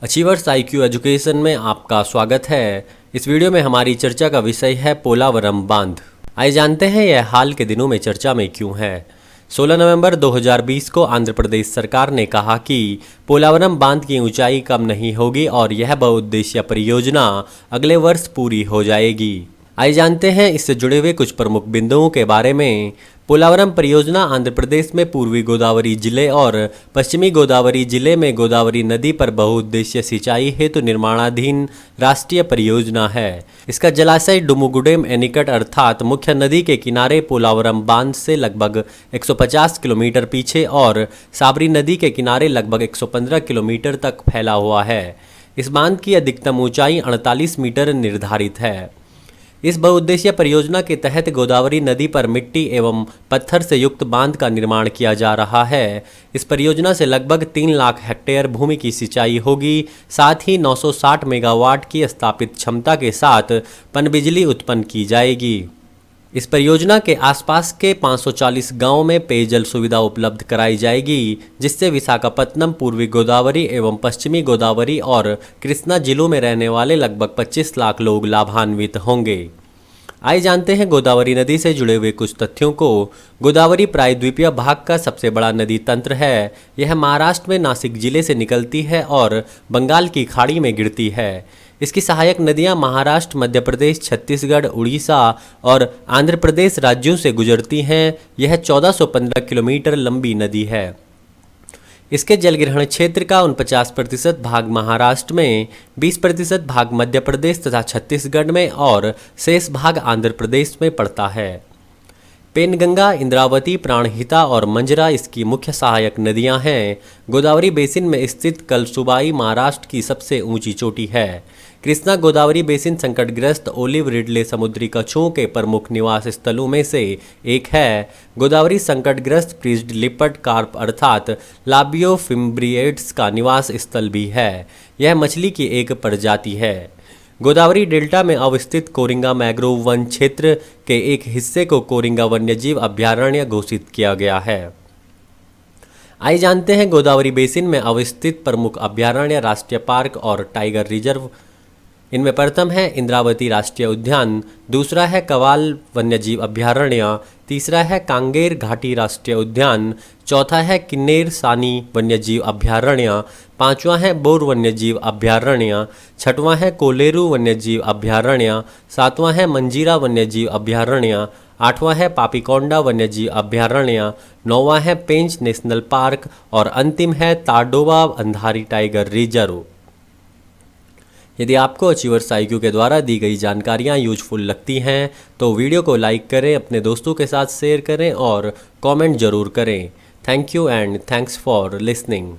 Achievers IQ education में आपका स्वागत है। इस वीडियो में हमारी चर्चा का विषय है पोलावरम बांध। आइए जानते हैं यह हाल के दिनों में चर्चा में क्यों है। 16 नवंबर 2020 को आंध्र प्रदेश सरकार ने कहा कि पोलावरम बांध की ऊंचाई कम नहीं होगी और यह बहुउद्देशीय परियोजना अगले वर्ष पूरी हो जाएगी। आइए जानते हैं इससे जुड़े हुए कुछ प्रमुख बिंदुओं के बारे में। पोलावरम परियोजना आंध्र प्रदेश में पूर्वी गोदावरी जिले और पश्चिमी गोदावरी जिले में गोदावरी नदी पर बहुउद्देशीय सिंचाई हेतु निर्माणाधीन राष्ट्रीय परियोजना है। इसका जलाशय डुमुगुडेम एनीकट अर्थात मुख्य नदी के किनारे पोलावरम बांध से लगभग 150 किलोमीटर पीछे और साबरी नदी के किनारे लगभग 115 किलोमीटर तक फैला हुआ है। इस बांध की अधिकतम ऊंचाई 48 मीटर निर्धारित है। इस बहुउद्देशीय परियोजना के तहत गोदावरी नदी पर मिट्टी एवं पत्थर से युक्त बांध का निर्माण किया जा रहा है। इस परियोजना से लगभग 3 लाख हेक्टेयर भूमि की सिंचाई होगी। साथ ही 960 मेगावाट की स्थापित क्षमता के साथ पनबिजली उत्पन्न की जाएगी। इस परियोजना के आसपास के 540 गांवों में पेयजल सुविधा उपलब्ध कराई जाएगी, जिससे विशाखापत्तनम, पूर्वी गोदावरी एवं पश्चिमी गोदावरी और कृष्णा जिलों में रहने वाले लगभग 25 लाख लोग लाभान्वित होंगे। आइए जानते हैं गोदावरी नदी से जुड़े हुए कुछ तथ्यों को। गोदावरी प्रायद्वीपीय भाग का सबसे बड़ा नदी तंत्र है। यह महाराष्ट्र में नासिक जिले से निकलती है और बंगाल की खाड़ी में गिरती है। इसकी सहायक नदियां महाराष्ट्र, मध्य प्रदेश, छत्तीसगढ़, उड़ीसा और आंध्र प्रदेश राज्यों से गुजरती हैं। यह 1415 किलोमीटर लंबी नदी है। इसके जलग्रहण क्षेत्र का 49% भाग महाराष्ट्र में, 20% भाग मध्य प्रदेश तथा छत्तीसगढ़ में और शेष भाग आंध्र प्रदेश में पड़ता है। पेनगंगा, इंद्रावती, प्राणहिता और मंजरा इसकी मुख्य सहायक नदियां हैं। गोदावरी बेसिन में स्थित कलसुबाई महाराष्ट्र की सबसे ऊंची चोटी है। कृष्णा गोदावरी बेसिन संकटग्रस्त ओलिव रिडले समुद्री कछुओं के प्रमुख निवास स्थलों में से एक है। गोदावरी संकटग्रस्त प्रिज्ड लिपर्ड कार्प अर्थात लाबियोफिम्ब्रिएट्स का निवास स्थल भी है। यह मछली की एक प्रजाति है। गोदावरी डेल्टा में अवस्थित कोरिंगा मैंग्रोव वन क्षेत्र के एक हिस्से को कोरिंगा वन्यजीव अभयारण्य घोषित किया गया है। आइए जानते हैं गोदावरी बेसिन में अवस्थित प्रमुख अभयारण्य, राष्ट्रीय पार्क और टाइगर रिजर्व। इनमें प्रथम है इंद्रावती राष्ट्रीय उद्यान, दूसरा है कवाल वन्यजीव अभयारण्य, तीसरा है कांगेर घाटी राष्ट्रीय उद्यान, चौथा है किन्नेर सानी वन्यजीव अभयारण्य, पांचवा है बोर वन्यजीव अभयारण्य, छठवां है कोलेरू वन्यजीव अभयारण्य, सातवां है मंजीरा वन्यजीव अभयारण्य, आठवां है पापीकोंडा वन्यजीव अभयारण्य, नौवां है पेंच नेशनल पार्क और अंतिम है ताडोबा अंधारी टाइगर रिजर्व। यदि आपको अचीवर्स IQ के द्वारा दी गई जानकारियाँ यूजफुल लगती हैं तो वीडियो को लाइक करें, अपने दोस्तों के साथ शेयर करें और कमेंट जरूर करें। Thank you and thanks for listening.